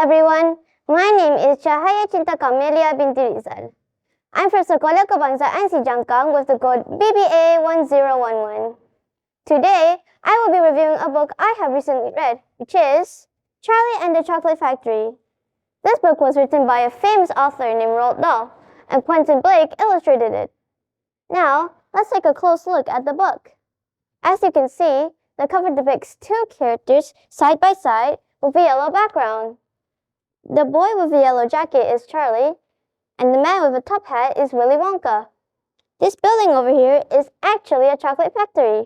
everyone, my name is Cahaya Cinta Camelia binti Rizal. I'm from Sekolah Kebangsaan Sijangkang with the code BBA 1011. Today, I will be reviewing a book I have recently read, which is Charlie and the Chocolate Factory. This book was written by a famous author named Roald Dahl, and Quentin Blake illustrated it. Now, let's take a close look at the book. As you can see, the cover depicts two characters side by side with a yellow background. The boy with the yellow jacket is Charlie, and the man with a top hat is Willy Wonka. This building over here is actually a chocolate factory.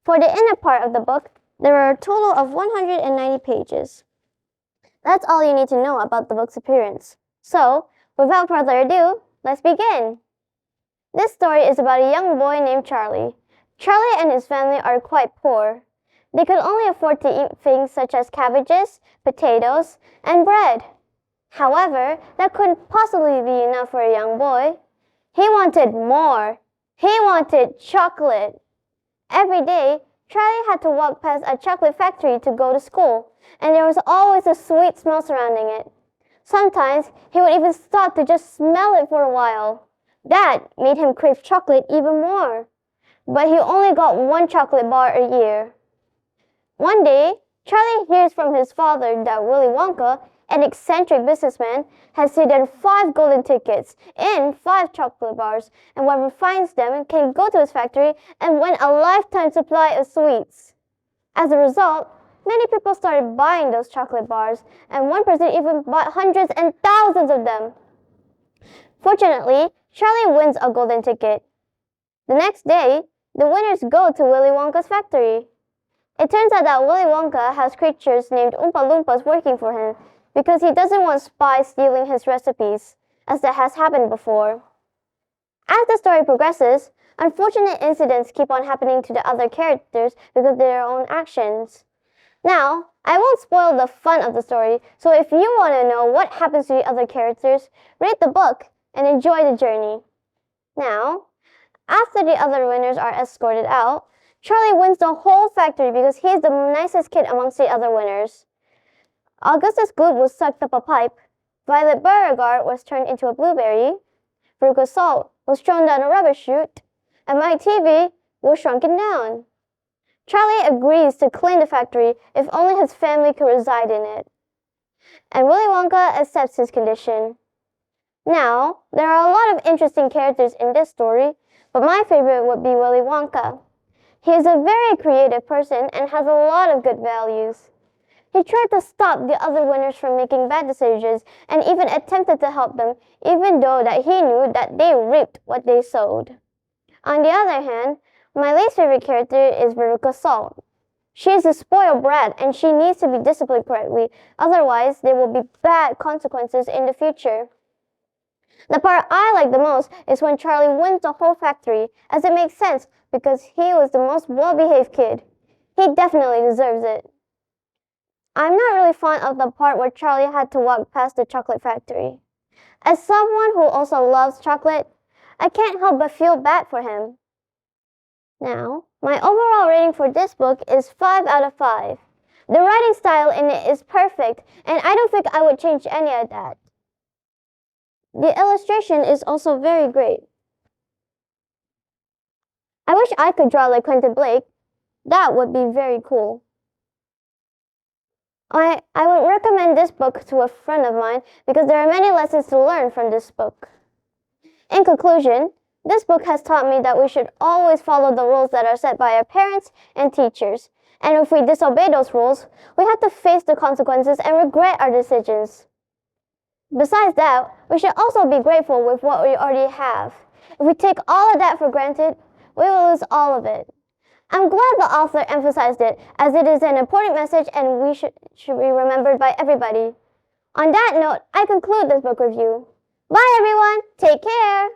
For the inner part of the book, there are a total of 190 pages. That's all you need to know about the book's appearance. So, without further ado, let's begin. This story is about a young boy named Charlie. Charlie and his family are quite poor. They could only afford to eat things such as cabbages, potatoes, and bread. However, that couldn't possibly be enough for a young boy. He wanted more. He wanted chocolate. Every day, Charlie had to walk past a chocolate factory to go to school, and there was always a sweet smell surrounding it. Sometimes, he would even stop to just smell it for a while. That made him crave chocolate even more. But he only got one chocolate bar a year. One day, Charlie hears from his father that Willy Wonka, an eccentric businessman, has hidden 5 golden tickets in 5 chocolate bars, and whoever finds them can go to his factory and win a lifetime supply of sweets. As a result, many people started buying those chocolate bars, and one person even bought hundreds and thousands of them. Fortunately, Charlie wins a golden ticket. The next day, the winners go to Willy Wonka's factory. It turns out that Willy Wonka has creatures named Oompa Loompas working for him because he doesn't want spies stealing his recipes, as that has happened before. As the story progresses, unfortunate incidents keep on happening to the other characters because of their own actions. Now, I won't spoil the fun of the story, so if you want to know what happens to the other characters, read the book and enjoy the journey. Now, after the other winners are escorted out, Charlie wins the whole factory because he is the nicest kid amongst the other winners. Augustus Gloop was sucked up a pipe, Violet Beauregard was turned into a blueberry, Veruca Salt was thrown down a rubber chute, and Mike TV was shrunken down. Charlie agrees to clean the factory if only his family could reside in it. And Willy Wonka accepts his condition. Now, there are a lot of interesting characters in this story, but my favorite would be Willy Wonka. He is a very creative person and has a lot of good values. He tried to stop the other winners from making bad decisions and even attempted to help them, even though that he knew that they reaped what they sowed. On the other hand, my least favorite character is Veruca Salt. She is a spoiled brat and she needs to be disciplined correctly, otherwise there will be bad consequences in the future. The part I like the most is when Charlie wins the whole factory, as it makes sense because he was the most well-behaved kid. He definitely deserves it. I'm not really fond of the part where Charlie had to walk past the chocolate factory. As someone who also loves chocolate, I can't help but feel bad for him. Now, my overall rating for this book is 5 out of 5. The writing style in it is perfect, and I don't think I would change any of that. The illustration is also very great. I wish I could draw like Quentin Blake. That would be very cool. I would recommend this book to a friend of mine because there are many lessons to learn from this book. In conclusion, this book has taught me that we should always follow the rules that are set by our parents and teachers. And if we disobey those rules, we have to face the consequences and regret our decisions. Besides that, we should also be grateful with what we already have. If we take all of that for granted, we will lose all of it. I'm glad the author emphasized it, as it is an important message and we should be remembered by everybody. On that note, I conclude this book review. Bye everyone! Take care!